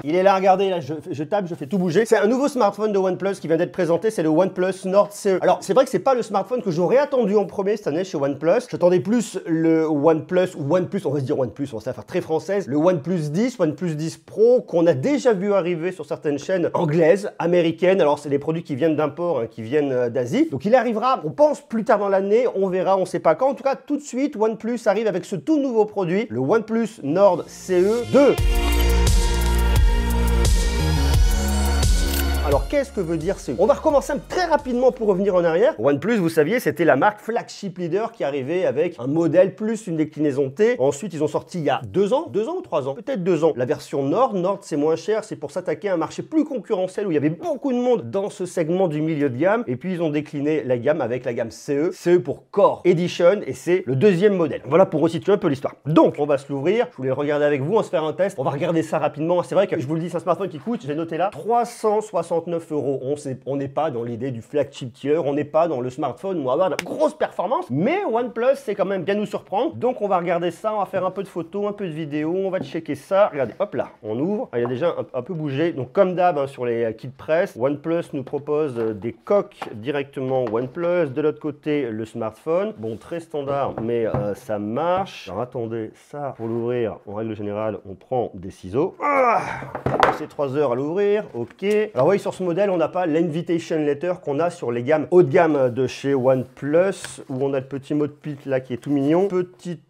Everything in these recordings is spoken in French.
Il est là, regardez, là, je tape, je fais tout bouger. C'est un nouveau smartphone de OnePlus qui vient d'être présenté, c'est le OnePlus Nord CE. Alors, c'est vrai que c'est pas le smartphone que j'aurais attendu en premier cette année chez OnePlus. J'attendais plus le OnePlus, ou OnePlus, on va se dire OnePlus, on va se faire très française, le OnePlus 10, OnePlus 10 Pro, qu'on a déjà vu arriver sur certaines chaînes anglaises, américaines. Alors, c'est des produits qui viennent d'import, hein, qui viennent d'Asie. Donc, il arrivera, on pense, plus tard dans l'année, on verra, on sait pas quand. En tout cas, tout de suite, OnePlus arrive avec ce tout nouveau produit, le OnePlus Nord CE 2. Alors, qu'est-ce que veut dire CE? On va recommencer très rapidement pour revenir en arrière. OnePlus, vous saviez, c'était la marque flagship leader qui arrivait avec un modèle plus une déclinaison T. Ensuite, ils ont sorti il y a 2 ans ou 3 ans, peut-être 2 ans, la version Nord. Nord, c'est moins cher, c'est pour s'attaquer à un marché plus concurrentiel où il y avait beaucoup de monde dans ce segment du milieu de gamme. Et puis, ils ont décliné la gamme avec la gamme CE. CE pour Core Edition et c'est le deuxième modèle. Voilà pour resituer un peu l'histoire. Donc, on va se l'ouvrir. Je voulais le regarder avec vous, on va se faire un test. On va regarder ça rapidement. C'est vrai que je vous le dis, c'est un smartphone qui coûte, j'ai noté là, 369 €. On n'est pas dans l'idée du flagship killer, on n'est pas dans le smartphone où on va avoir de grosses performances, mais OnePlus c'est quand même bien nous surprendre. Donc on va regarder ça, on va faire un peu de photos, un peu de vidéos, on va checker ça. Regardez, hop là, on ouvre. Ah, il y a déjà un peu bougé. Donc comme d'hab hein, sur les kits presse, OnePlus nous propose des coques directement OnePlus. De l'autre côté, le smartphone. Bon, très standard, mais ça marche. Alors attendez, ça pour l'ouvrir, en règle générale, on prend des ciseaux. On va passer 3 heures à l'ouvrir, ok. Alors oui, sur ce modèle, on n'a pas l'invitation letter qu'on a sur les gammes haut de gamme de chez OnePlus, où on a le petit mot de pique là qui est tout mignon. Petite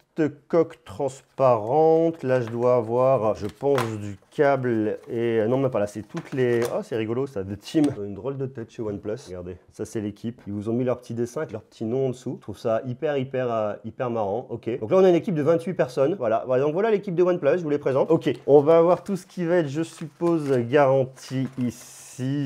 coque transparente, là je dois avoir, je pense, du câble et non même pas là, c'est toutes les, oh c'est rigolo ça, The Team, une drôle de tête chez OnePlus, regardez, ça c'est l'équipe, ils vous ont mis leur petit dessin avec leur petit nom en dessous, je trouve ça hyper marrant, ok. Donc là on a une équipe de 28 personnes, voilà, donc voilà l'équipe de OnePlus, je vous les présente, ok. On va avoir tout ce qui va être, je suppose, garanti ici.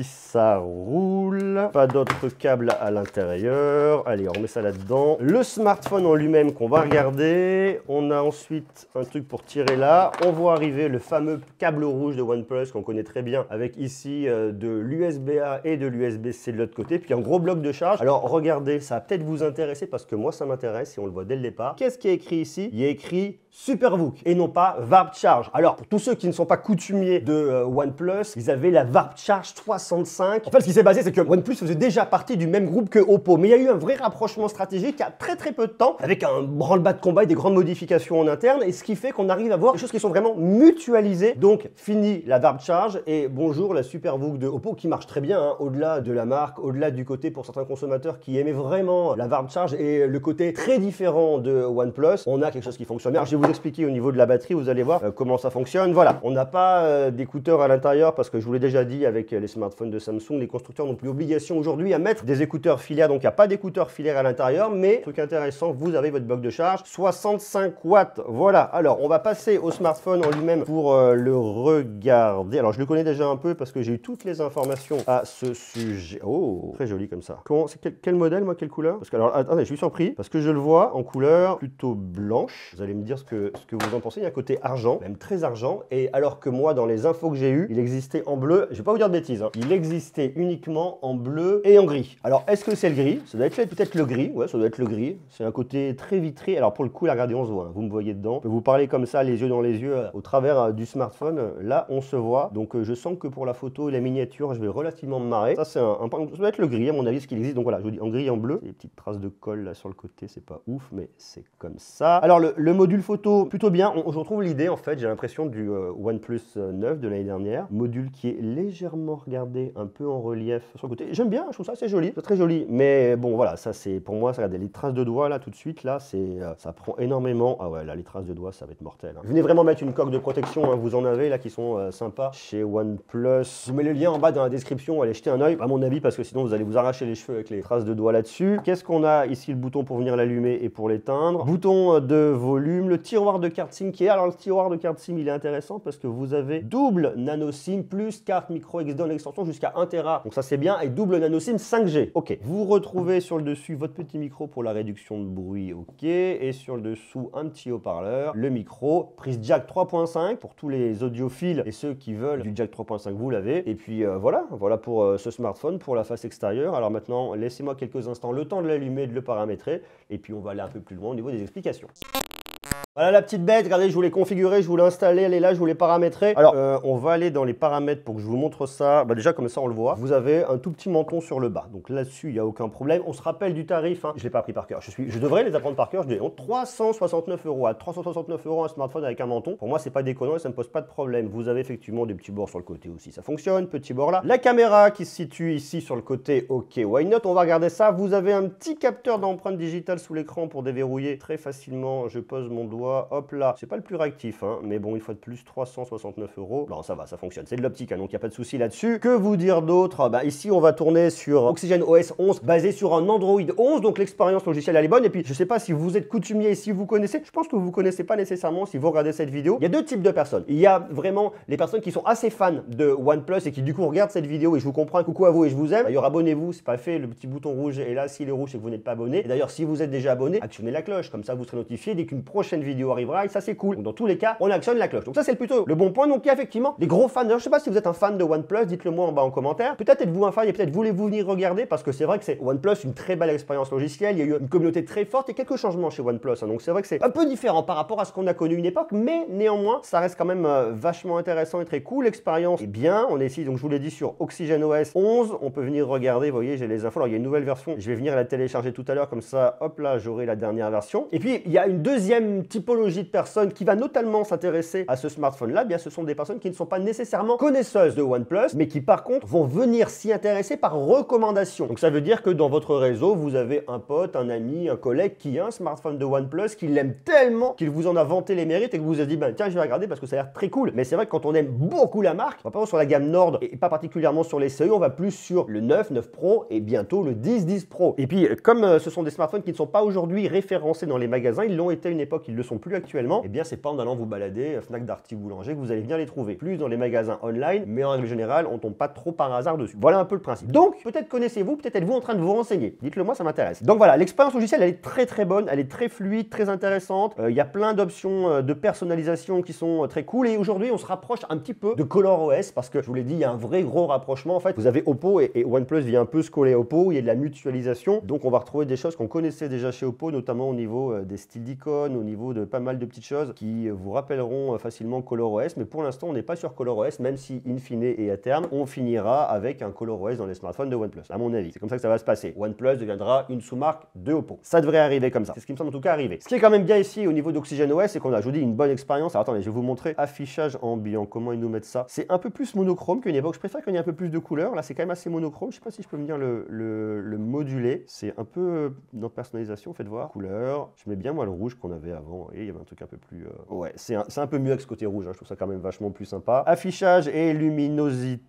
Ça roule, pas d'autres câbles à l'intérieur. Allez, on remet ça là-dedans. Le smartphone en lui-même qu'on va regarder. On a ensuite un truc pour tirer là. On voit arriver le fameux câble rouge de OnePlus qu'on connaît très bien avec ici de l'USB-A et de l'USB-C de l'autre côté. Puis un gros bloc de charge. Alors regardez, ça va peut-être vous intéresser parce que moi ça m'intéresse et on le voit dès le départ. Qu'est-ce qui est écrit ici? Il y a écrit SuperVOOC et non pas Warp Charge. Alors pour tous ceux qui ne sont pas coutumiers de OnePlus, ils avaient la Warp Charge 65. En fait, ce qui s'est passé, c'est que OnePlus faisait déjà partie du même groupe que Oppo. Mais il y a eu un vrai rapprochement stratégique il y a très peu de temps, avec un branle-bas de combat et des grandes modifications en interne. Et ce qui fait qu'on arrive à voir des choses qui sont vraiment mutualisées. Donc, fini la Warp Charge et bonjour la SuperVOOC de Oppo qui marche très bien, hein, au-delà de la marque, au-delà du côté pour certains consommateurs qui aimaient vraiment la Warp Charge et le côté très différent de OnePlus. On a quelque chose qui fonctionne bien. Alors, je vais vous expliquer au niveau de la batterie, vous allez voir comment ça fonctionne. Voilà, on n'a pas d'écouteurs à l'intérieur parce que je vous l'ai déjà dit avec les smartphones de Samsung, les constructeurs n'ont plus obligation aujourd'hui à mettre des écouteurs filaires, donc il n'y a pas d'écouteurs filaires à l'intérieur, mais truc intéressant, vous avez votre bloc de charge, 65 watts, voilà. Alors, on va passer au smartphone en lui-même pour le regarder. Alors, je le connais déjà un peu parce que j'ai eu toutes les informations à ce sujet. Oh, très joli comme ça. Quel modèle, moi, quelle couleur? Parce que, alors, attendez, je suis surpris, parce que je le vois en couleur plutôt blanche. Vous allez me dire ce que vous en pensez. Il y a un côté argent, même très argent, et alors que moi, dans les infos que j'ai eues, il existait en bleu, je vais pas vous dire de bêtises, hein. Il existait uniquement en bleu et en gris. Alors, est-ce que c'est le gris? Ça doit être peut-être le gris. Ouais, ça doit être le gris. C'est un côté très vitré. Alors, pour le coup, là, regardez, on se voit. Hein. Vous me voyez dedans. Je peux vous parler comme ça, les yeux dans les yeux, au travers du smartphone. Là, on se voit. Donc, je sens que pour la photo et la miniature, je vais relativement me marrer. Ça, c'est ça doit être le gris, à mon avis, ce qu'il existe. Donc, voilà, je vous dis en gris et en bleu. Des petites traces de colle là sur le côté, c'est pas ouf, mais c'est comme ça. Alors, le module photo, plutôt bien. Je retrouve l'idée, en fait, j'ai l'impression du OnePlus 9 de l'année dernière. Module qui est légèrement, regardez, un peu en relief sur le côté. J'aime bien, je trouve ça assez joli, c'est très joli. Mais bon, voilà, ça c'est pour moi, ça regardez les traces de doigts là tout de suite là, ça prend énormément. Ah ouais, là les traces de doigts, ça va être mortel. Hein. Venez vraiment mettre une coque de protection, hein, vous en avez là qui sont sympas chez OnePlus. Je vous mets le lien en bas dans la description, allez jeter un oeil, à mon avis, parce que sinon vous allez vous arracher les cheveux avec les traces de doigts là-dessus. Qu'est-ce qu'on a ici? Le bouton pour venir l'allumer et pour l'éteindre. Bouton de volume, le tiroir de carte SIM qui est. Alors le tiroir de carte SIM, il est intéressant parce que vous avez double nano SIM plus carte micro XD extension jusqu'à 1 Tera. Donc ça c'est bien, et double nano SIM 5G. Ok, vous retrouvez sur le dessus votre petit micro pour la réduction de bruit, ok, et sur le dessous un petit haut-parleur, le micro, prise jack 3.5 pour tous les audiophiles et ceux qui veulent du jack 3.5, vous l'avez. Et puis voilà pour ce smartphone, pour la face extérieure. Alors maintenant, laissez-moi quelques instants le temps de l'allumer, de le paramétrer, et puis on va aller un peu plus loin au niveau des explications. Voilà la petite bête, regardez, je voulais configurer, je voulais installer, elle est là, je voulais paramétrer. Alors, on va aller dans les paramètres pour que je vous montre ça. Bah déjà, comme ça, on le voit. Vous avez un tout petit menton sur le bas. Donc là-dessus, il n'y a aucun problème. On se rappelle du tarif, hein. Je ne l'ai pas appris par cœur. Je devrais les apprendre par cœur. Je dis 369 €. À 369 € un smartphone avec un menton. Pour moi, c'est pas déconnant et ça ne me pose pas de problème. Vous avez effectivement des petits bords sur le côté aussi. Ça fonctionne, petit bord là. La caméra qui se situe ici sur le côté, ok, why not? On va regarder ça. Vous avez un petit capteur d'empreinte digitale sous l'écran pour déverrouiller très facilement. Je pose mon doigt, hop là. C'est pas le plus réactif, hein, mais bon, une fois de plus, 369 €. Non, ça va, ça fonctionne. C'est de l'optique, hein, donc il n'y a pas de souci là-dessus. Que vous dire d'autre? Bah, ici, on va tourner sur OxygenOS 11, basé sur un Android 11, donc l'expérience logicielle, elle est bonne. Et puis, je sais pas si vous êtes coutumier et si vous connaissez. Je pense que vous connaissez pas nécessairement si vous regardez cette vidéo. Il y a deux types de personnes. Il y a vraiment les personnes qui sont assez fans de OnePlus et qui, du coup, regardent cette vidéo et je vous comprends. Coucou à vous et je vous aime. D'ailleurs, abonnez-vous, c'est pas fait. Le petit bouton rouge est là. S'il est rouge, c'est que vous n'êtes pas abonné. Et d'ailleurs, si vous êtes déjà abonné, actionnez la cloche. Comme ça, vous serez notifié dès qu'une prochaine vidéo arrivera et ça, c'est cool. Donc, dans tous les cas, on actionne la cloche. Donc ça, c'est plutôt le bon point. Donc il y a effectivement des gros fans. D'ailleurs, je sais pas si vous êtes un fan de OnePlus, dites-le moi en bas en commentaire. Peut-être êtes-vous un fan et peut-être voulez-vous venir regarder parce que c'est vrai que c'est OnePlus, une très belle expérience logicielle. Il y a eu une communauté très forte et quelques changements chez OnePlus. Hein. Donc c'est vrai que c'est un peu différent par rapport à ce qu'on a connu une époque, mais néanmoins, ça reste quand même vachement intéressant et très cool. L'expérience est bien. On est ici, donc je vous l'ai dit, sur OxygenOS 11. On peut venir regarder. Vous voyez, j'ai les infos. Alors il y a une nouvelle version. Je vais venir la télécharger tout à l'heure. Comme ça, hop là, j'aurai la dernière version. Et puis, il y a une deuxième typologie de personnes qui va notamment s'intéresser à ce smartphone-là. Bien, ce sont des personnes qui ne sont pas nécessairement connaisseuses de OnePlus, mais qui par contre vont venir s'y intéresser par recommandation. Donc ça veut dire que dans votre réseau, vous avez un pote, un ami, un collègue qui a un smartphone de OnePlus, qui l'aime tellement qu'il vous en a vanté les mérites et que vous vous avez dit, ben tiens, je vais regarder parce que ça a l'air très cool. Mais c'est vrai que quand on aime beaucoup la marque, on va pas sur la gamme Nord et pas particulièrement sur les SE, on va plus sur le 9, 9 Pro et bientôt le 10, 10 Pro. Et puis, comme ce sont des smartphones qui ne sont pas aujourd'hui référencés dans les magasins, ils l'ont été à une époque, ils ne le sont plus actuellement, et bien c'est pas en allant vous balader Fnac, Darty, Boulanger que vous allez bien les trouver. Plus dans les magasins online, mais en règle générale, on tombe pas trop par hasard dessus. Voilà un peu le principe. Donc, peut-être connaissez-vous, peut-être êtes-vous en train de vous renseigner. Dites-le moi, ça m'intéresse. Donc voilà, l'expérience logicielle, elle est très très bonne, elle est très fluide, très intéressante. Il y a plein d'options de personnalisation qui sont très cool. Et aujourd'hui, on se rapproche un petit peu de ColorOS parce que je vous l'ai dit, il y a un vrai gros rapprochement. En fait, vous avez Oppo et OnePlus vient un peu se coller à Oppo. Il y a de la mutualisation. Donc, on va retrouver des choses qu'on connaissait déjà chez Oppo, notamment au niveau des styles d'icônes, au niveau de pas mal de petites choses qui vous rappelleront facilement ColorOS. Mais pour l'instant, on n'est pas sur ColorOS, même si in fine et à terme, on finira avec un ColorOS dans les smartphones de OnePlus. À mon avis, c'est comme ça que ça va se passer. OnePlus deviendra une sous-marque de Oppo. Ça devrait arriver comme ça. C'est ce qui me semble en tout cas arriver. Ce qui est quand même bien ici au niveau d'OxygenOS, c'est qu'on a, je vous dis, une bonne expérience. Alors attendez, je vais vous montrer affichage ambiant. Comment ils nous mettent ça? C'est un peu plus monochrome qu'une époque. Je préfère qu'il y ait un peu plus de couleurs. Là, c'est quand même assez monochrome. Je sais pas si je peux venir le moduler. C'est un peu dans personnalisation, faites voir. Couleur. Je mets bien moi le rouge qu'on avait avant. Et il y avait un truc un peu plus. Ouais, c'est un peu mieux avec ce côté rouge. Hein. Je trouve ça quand même vachement plus sympa. Affichage et luminosité.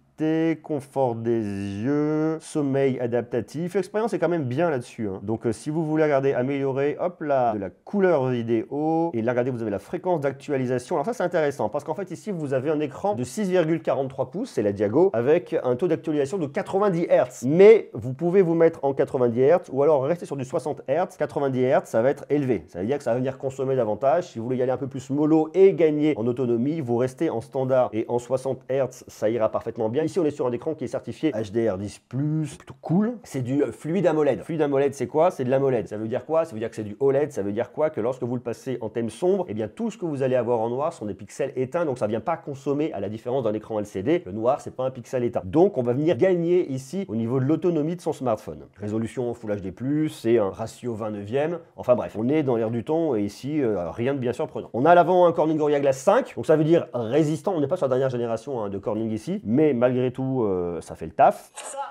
Confort des yeux, sommeil adaptatif. L'expérience est quand même bien là-dessus. Hein. Donc, si vous voulez regarder, améliorer, hop là, de la couleur vidéo. Et là, regardez, vous avez la fréquence d'actualisation. Alors ça, c'est intéressant parce qu'en fait, ici, vous avez un écran de 6,43 pouces, c'est la diago, avec un taux d'actualisation de 90 Hz. Mais vous pouvez vous mettre en 90 Hz ou alors rester sur du 60 Hz. 90 Hz, ça va être élevé. Ça veut dire que ça va venir consommer davantage. Si vous voulez y aller un peu plus mollo et gagner en autonomie, vous restez en standard et en 60 Hz, ça ira parfaitement bien. Ici, on est sur un écran qui est certifié HDR10+, plutôt cool. C'est du fluide AMOLED. Fluide AMOLED, c'est quoi? C'est de l'AMOLED. Ça veut dire quoi? Ça veut dire que c'est du OLED. Ça veut dire quoi? Que lorsque vous le passez en thème sombre, eh bien tout ce que vous allez avoir en noir sont des pixels éteints, donc ça ne vient pas consommer à la différence d'un écran LCD. Le noir, c'est pas un pixel éteint. Donc on va venir gagner ici au niveau de l'autonomie de son smartphone. Résolution Full HD+, c'est un ratio 20/9. Enfin bref, on est dans l'air du temps et ici, rien de bien surprenant. On a à l'avant un Corning Gorilla Glass 5, donc ça veut dire résistant. On n'est pas sur la dernière génération de Corning ici, mais malgré tout, ça fait le taf.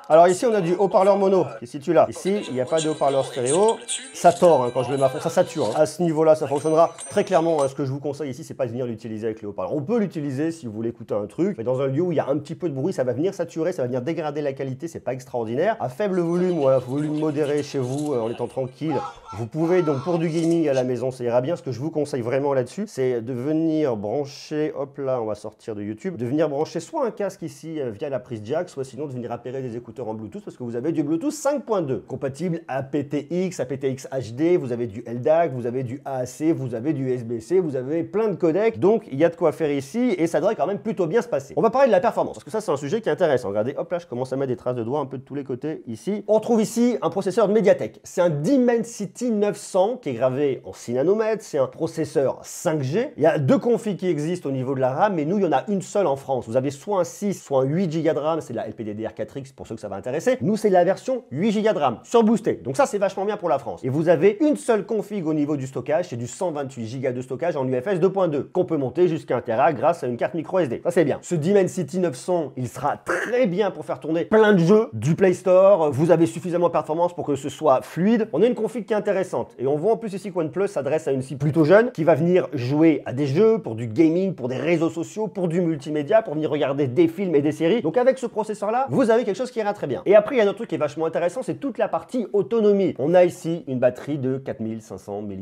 Alors ici, on a du haut-parleur mono qui se situe là. Ici, il n'y a pas de haut-parleur stéréo. Ça tord hein, quand je le mets à fond, ça sature. Hein. À ce niveau-là, ça fonctionnera très clairement. Hein, ce que je vous conseille ici, c'est pas de venir l'utiliser avec les haut-parleurs. On peut l'utiliser si vous voulez écouter un truc, mais dans un lieu où il y a un petit peu de bruit, ça va venir saturer, ça va venir dégrader la qualité, c'est pas extraordinaire. À faible volume ou à volume modéré chez vous, en étant tranquille, vous pouvez donc pour du gaming à la maison, ça ira bien. Ce que je vous conseille vraiment là-dessus, c'est de venir brancher, hop là, on va sortir de YouTube, de venir brancher soit un casque ici via la prise jack, soit sinon de venir appairer des écouteurs en Bluetooth parce que vous avez du Bluetooth 5.2 compatible aptX, aptX HD, vous avez du LDAC, vous avez du AAC, vous avez du USB-C, vous avez plein de codecs, donc il y a de quoi faire ici et ça devrait quand même plutôt bien se passer. On va parler de la performance parce que ça c'est un sujet qui est intéressant. Regardez, hop là, je commence à mettre des traces de doigts un peu de tous les côtés ici. On trouve ici un processeur de Mediatek. C'est un Dimensity 900 qui est gravé en 6 nanomètres, c'est un processeur 5G. Il y a deux configs qui existent au niveau de la RAM, mais nous il y en a une seule en France. Vous avez soit un 6, soit un 8 Go de RAM, c'est la LPDDR4X pour ceux que ça va intéresser. Nous c'est la version 8 Go de RAM, surboostée. Donc ça c'est vachement bien pour la France. Et vous avez une seule config au niveau du stockage, c'est du 128 Go de stockage en UFS 2.2, qu'on peut monter jusqu'à 1 Tera grâce à une carte micro SD. Ça c'est bien. Ce Dimensity 900, il sera très bien pour faire tourner plein de jeux du Play Store. Vous avez suffisamment de performance pour que ce soit fluide. On a une config qui est intéressante. Et on voit en plus ici que OnePlus s'adresse à une cible plutôt jeune qui va venir jouer à des jeux, pour du gaming, pour des réseaux sociaux, pour du multimédia, pour venir regarder des films et des séries. Donc avec ce processeur-là, vous avez quelque chose qui ira très bien. Et après, il y a un autre truc qui est vachement intéressant, c'est toute la partie autonomie. On a ici une batterie de 4500 mAh.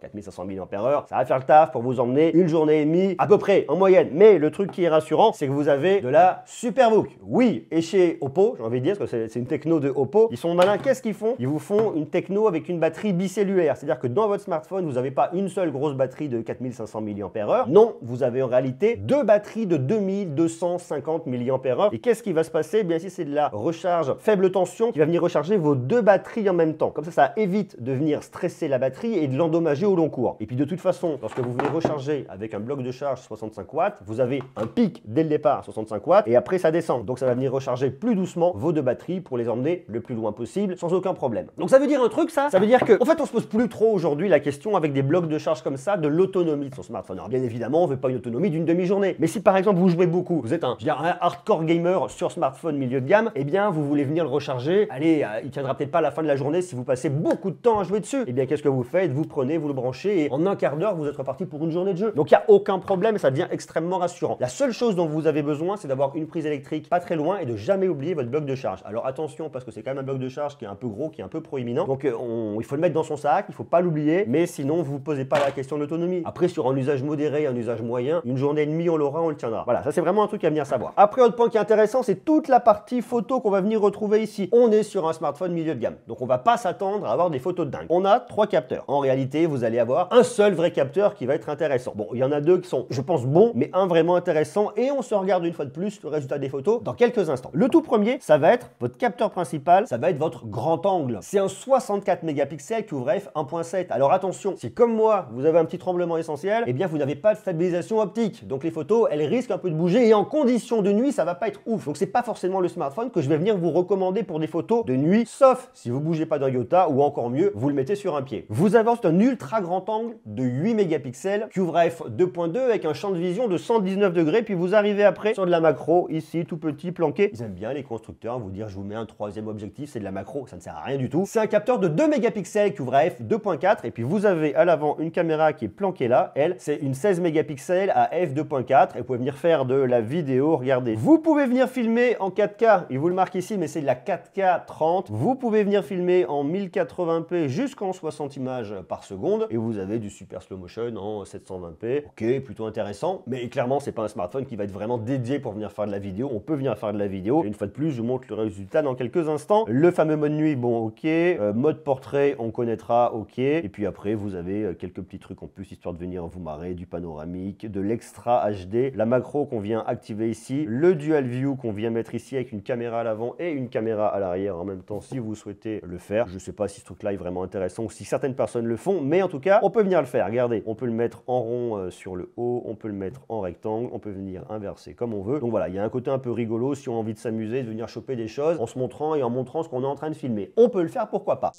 4500 mAh, ça va faire le taf pour vous emmener une journée et demie à peu près en moyenne. Mais le truc qui est rassurant, c'est que vous avez de la Superbook. Oui, et chez Oppo, j'ai envie de dire, parce que c'est une techno de Oppo, ils sont malins. Qu'est-ce qu'ils font? Ils vous font une techno avec une batterie bicellulaire. C'est-à-dire que dans votre smartphone, vous n'avez pas une seule grosse batterie de 4500 mAh. Non, vous avez en réalité deux batteries de 2250 mAh. Et qu'est-ce qui va se passer? Bien ici, c'est de la recharge faible tension qui va venir recharger vos deux batteries en même temps. Comme ça évite de venir stresser la batterie et de l'endommager au long cours. Et puis de toute façon, lorsque vous venez recharger avec un bloc de charge 65 watts, vous avez un pic dès le départ à 65 watts et après ça descend. Donc ça va venir recharger plus doucement vos deux batteries pour les emmener le plus loin possible sans aucun problème. Donc ça veut dire un truc ça veut dire que en fait on se pose plus trop aujourd'hui la question avec des blocs de charge comme ça de l'autonomie de son smartphone. Alors bien évidemment on veut pas une autonomie d'une demi-journée, mais si par exemple vous jouez beaucoup, vous êtes un hardcore gamer sur smartphone milieu de gamme, eh bien vous voulez venir le recharger, allez, il tiendra peut-être pas à la fin de la journée si vous passez beaucoup de temps à jouer dessus. Eh bien qu'est-ce que vous faites? Vous prenez, vous le branchez et en un quart d'heure vous êtes reparti pour une journée de jeu. Donc il n'y a aucun problème et ça devient extrêmement rassurant. La seule chose dont vous avez besoin c'est d'avoir une prise électrique pas très loin et de jamais oublier votre bloc de charge. Alors attention parce que c'est quand même un bloc de charge qui est un peu gros, qui est un peu proéminent. Donc il faut le mettre dans son sac, il faut pas l'oublier, mais sinon vous ne posez pas la question de l'autonomie. Après sur un usage modéré, un usage moyen, une journée et demie on l'aura, on le tiendra. Voilà, ça c'est vraiment un truc à venir savoir. Après autre point qui est intéressant, c'est toute la partie photo qu'on va venir retrouver ici. On est sur un smartphone milieu de gamme, donc on va pas s'attendre à avoir des photos de dingue. On a 3 capteurs. En réalité, vous allez avoir un seul vrai capteur qui va être intéressant. Bon, il y en a 2 qui sont, je pense, bons, mais un vraiment intéressant et on se regarde une fois de plus le résultat des photos dans quelques instants. Le tout premier, ça va être votre capteur principal, ça va être votre grand angle. C'est un 64 mégapixels qui ouvre f 1.7. Alors attention, si comme moi, vous avez un petit tremblement essentiel, eh bien vous n'avez pas de stabilisation optique. Donc les photos, elles risquent un peu de bouger et en conditions de nuit, ça va pas être ouf. Donc c'est pas forcément le smartphone que je vais venir vous recommander pour des photos de nuit, sauf si vous bougez pas d'un iota ou encore mieux, vous le mettez sur un pied. Vous avez ensuite un ultra grand angle de 8 mégapixels qui ouvre à f 2.2 avec un champ de vision de 119 degrés, puis vous arrivez après sur de la macro, ici tout petit, planqué. Ils aiment bien les constructeurs vous dire je vous mets un troisième objectif, c'est de la macro, ça ne sert à rien du tout. C'est un capteur de 2 mégapixels qui ouvre à f 2.4 et puis vous avez à l'avant une caméra qui est planquée là, elle c'est une 16 mégapixels à f 2.4 et vous pouvez venir faire de la vidéo, regardez. Vous pouvez venir filmer en 4K, il vous le marque ici mais c'est de la 4K 30. Vous pouvez venir filmer en 1080p jusqu'en 60 images par seconde et vous avez du super slow motion en 720p. Ok, plutôt intéressant, mais clairement c'est pas un smartphone qui va être vraiment dédié pour venir faire de la vidéo. On peut venir faire de la vidéo et une fois de plus je vous montre le résultat dans quelques instants. Le fameux mode nuit, bon ok, mode portrait on connaîtra, ok, et puis après vous avez quelques petits trucs en plus histoire de venir vous marrer, du panoramique, de l'extra HD, la macro qu'on vient activer ici, le dual view qu'on vient mettre ici avec une caméra à l'avant et une caméra à l'arrière en même temps si vous souhaitez le faire. Je sais pas si ce truc là est vraiment intéressant ou si certaines personnes le font, mais en tout cas on peut venir le faire. Regardez, on peut le mettre en rond sur le haut, on peut le mettre en rectangle, on peut venir inverser comme on veut. Donc voilà, il y a un côté un peu rigolo si on a envie de s'amuser, de venir choper des choses en se montrant et en montrant ce qu'on est en train de filmer. On peut le faire, pourquoi pas.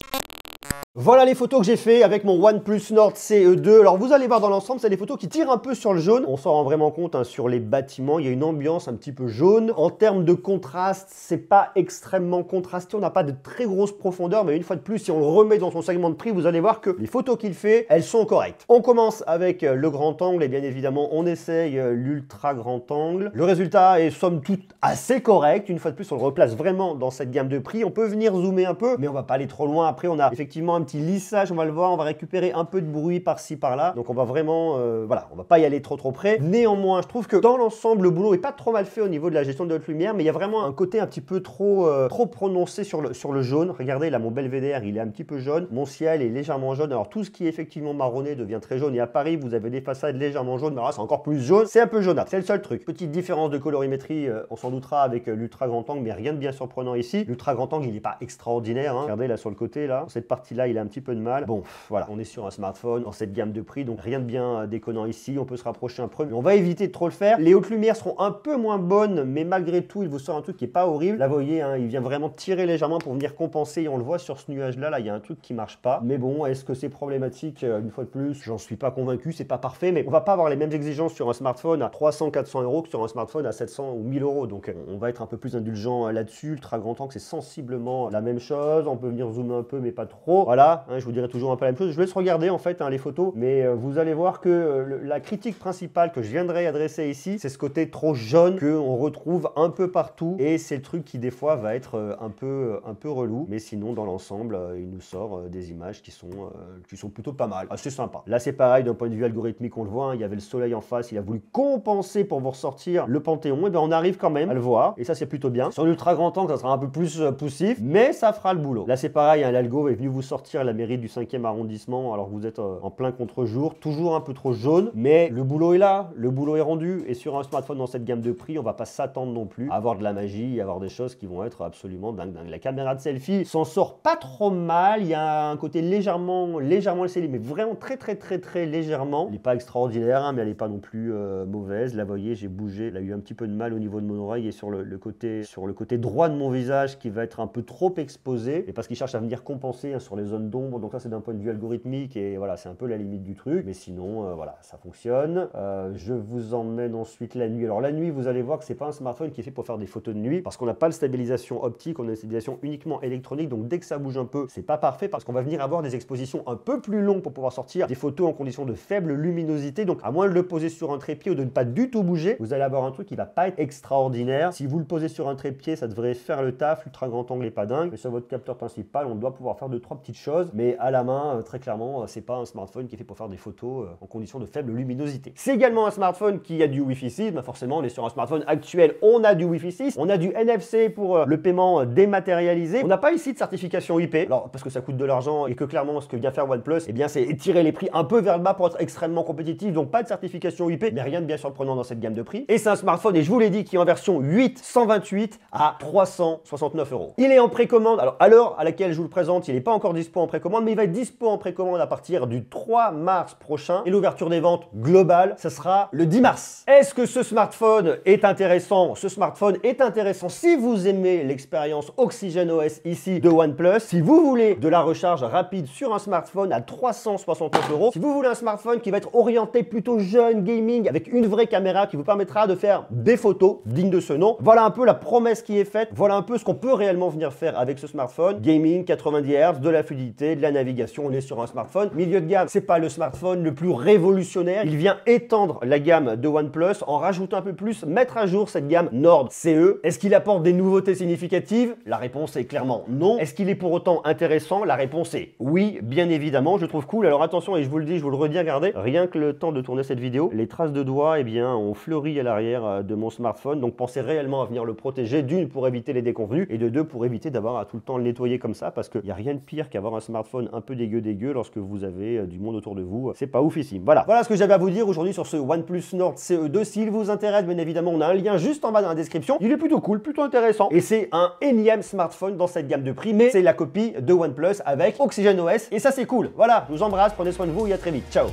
Voilà les photos que j'ai fait avec mon OnePlus Nord CE2. Alors vous allez voir dans l'ensemble, c'est des photos qui tirent un peu sur le jaune. On s'en rend vraiment compte hein, sur les bâtiments, il y a une ambiance un petit peu jaune. En termes de contraste, c'est pas extrêmement contrasté, on n'a pas de très grosse profondeur, mais une fois de plus, si on le remet dans son segment de prix, vous allez voir que les photos qu'il fait, elles sont correctes. On commence avec le grand angle et bien évidemment, on essaye l'ultra grand angle. Le résultat est somme toute assez correct. Une fois de plus, on le replace vraiment dans cette gamme de prix. On peut venir zoomer un peu, mais on va pas aller trop loin. Après, on a effectivement un un petit lissage, on va le voir, on va récupérer un peu de bruit par-ci par-là. Donc on va vraiment, voilà, on va pas y aller trop près. Néanmoins, je trouve que dans l'ensemble, le boulot est pas trop mal fait au niveau de la gestion de haute lumière, mais il y a vraiment un côté un petit peu trop prononcé sur le jaune. Regardez là, mon belvédère, il est un petit peu jaune. Mon ciel est légèrement jaune. Alors tout ce qui est effectivement marronné devient très jaune. Et à Paris, vous avez des façades légèrement jaunes, mais là, c'est encore plus jaune. C'est un peu jaunâtre. C'est le seul truc. Petite différence de colorimétrie, on s'en doutera avec l'ultra grand angle, mais rien de bien surprenant ici. L'ultra grand angle, il n'est pas extraordinaire. Hein. Regardez là sur le côté, là, cette partie-là, il a un petit peu de mal. Bon, voilà, on est sur un smartphone dans cette gamme de prix, donc rien de bien déconnant ici. On peut se rapprocher un peu, mais on va éviter de trop le faire. Les hautes lumières seront un peu moins bonnes, mais malgré tout, il vous sort un truc qui est pas horrible. Là, vous voyez, hein, il vient vraiment tirer légèrement pour venir compenser. Et on le voit sur ce nuage-là, là, il y a un truc qui marche pas. Mais bon, est-ce que c'est problématique? Une fois de plus, j'en suis pas convaincu, c'est pas parfait, mais on va pas avoir les mêmes exigences sur un smartphone à 300-400 € que sur un smartphone à 700 ou 1000 €. Donc, on va être un peu plus indulgent là-dessus. Ultra grand angle, c'est sensiblement la même chose. On peut venir zoomer un peu, mais pas trop. Voilà, hein, je vous dirai toujours un peu la même chose. Je vous laisse regarder en fait hein, les photos, mais vous allez voir que la critique principale que je viendrai adresser ici, c'est ce côté trop jaune qu'on retrouve un peu partout, et c'est le truc qui des fois va être un peu relou, mais sinon dans l'ensemble, il nous sort des images qui sont plutôt pas mal, assez sympa. Là c'est pareil d'un point de vue algorithmique, on le voit, hein, il y avait le soleil en face, il a voulu compenser pour vous ressortir le Panthéon, et bien on arrive quand même à le voir, et ça c'est plutôt bien. Sur l'ultra grand angle, ça sera un peu plus poussif, mais ça fera le boulot. Là c'est pareil, hein, l'algo est venu vous sortir la mairie du 5e arrondissement, alors que vous êtes en plein contre-jour, toujours un peu trop jaune, mais le boulot est là, le boulot est rendu, et sur un smartphone dans cette gamme de prix, on va pas s'attendre non plus à avoir de la magie, à avoir des choses qui vont être absolument dingue. La caméra de selfie s'en sort pas trop mal, il y a un côté légèrement LCD, mais vraiment très légèrement. Elle n'est pas extraordinaire, hein, mais elle n'est pas non plus mauvaise. Là, vous voyez, j'ai bougé, elle a eu un petit peu de mal au niveau de mon oreille et sur le côté droit de mon visage qui va être un peu trop exposé, et parce qu'il cherche à venir compenser hein, sur les zones d'ombre. Donc ça, c'est d'un point de vue algorithmique, et voilà, c'est un peu la limite du truc, mais sinon, voilà, ça fonctionne. Je vous emmène ensuite la nuit. Alors la nuit, vous allez voir que c'est pas un smartphone qui est fait pour faire des photos de nuit, parce qu'on n'a pas de stabilisation optique, on a une stabilisation uniquement électronique, donc dès que ça bouge un peu, c'est pas parfait, parce qu'on va venir avoir des expositions un peu plus longues pour pouvoir sortir des photos en conditions de faible luminosité. Donc à moins de le poser sur un trépied ou de ne pas du tout bouger, vous allez avoir un truc qui va pas être extraordinaire. Si vous le posez sur un trépied, ça devrait faire le taf. L'ultra grand angle est pas dingue, mais sur votre capteur principal, on doit pouvoir faire 2-3 petites choses, mais à la main, très clairement, c'est pas un smartphone qui est fait pour faire des photos en conditions de faible luminosité. C'est également un smartphone qui a du Wi-Fi 6, bah forcément on est sur un smartphone actuel, on a du Wi-Fi 6, on a du NFC pour le paiement dématérialisé. On n'a pas ici de certification IP, alors parce que ça coûte de l'argent et que clairement ce que vient faire OnePlus, eh bien c'est tirer les prix un peu vers le bas pour être extrêmement compétitif, donc pas de certification IP, mais rien de bien surprenant dans cette gamme de prix. Et c'est un smartphone, et je vous l'ai dit, qui est en version 8 128 à 369 €. Il est en précommande, alors à l'heure à laquelle je vous le présente, il n'est pas encore dispo en précommande, mais il va être dispo en précommande à partir du 3 mars prochain, et l'ouverture des ventes globale, ça sera le 10 mars. Est-ce que ce smartphone est intéressant? Ce smartphone est intéressant si vous aimez l'expérience OxygenOS ici de OnePlus, si vous voulez de la recharge rapide sur un smartphone à 369 €, si vous voulez un smartphone qui va être orienté plutôt jeune, gaming, avec une vraie caméra qui vous permettra de faire des photos dignes de ce nom. Voilà un peu la promesse qui est faite, voilà un peu ce qu'on peut réellement venir faire avec ce smartphone. Gaming, 90 Hz, de la fluidité, de la navigation, on est sur un smartphone. Milieu de gamme, c'est pas le smartphone le plus révolutionnaire, il vient étendre la gamme de OnePlus en rajoutant un peu plus, mettre à jour cette gamme Nord CE. Est-ce qu'il apporte des nouveautés significatives? La réponse est clairement non. Est-ce qu'il est pour autant intéressant? La réponse est oui, bien évidemment, je le trouve cool. Alors attention, et je vous le dis, je vous le redis, regardez, rien que le temps de tourner cette vidéo, les traces de doigts, eh bien, ont fleuri à l'arrière de mon smartphone, donc pensez réellement à venir le protéger, d'une pour éviter les déconvenus, et de deux pour éviter d'avoir à tout le temps le nettoyer comme ça, parce qu'il n'y a rien de pire qu'avoir un smartphone un peu dégueu lorsque vous avez du monde autour de vous. C'est pas oufissime. Voilà ce que j'avais à vous dire aujourd'hui sur ce OnePlus Nord CE2. S'il vous intéresse, bien évidemment, on a un lien juste en bas dans la description. Il est plutôt cool, plutôt intéressant, et c'est un énième smartphone dans cette gamme de prix, mais c'est la copie de OnePlus avec OxygenOS, et ça c'est cool. Voilà, je vous embrasse, prenez soin de vous et à très vite. Ciao.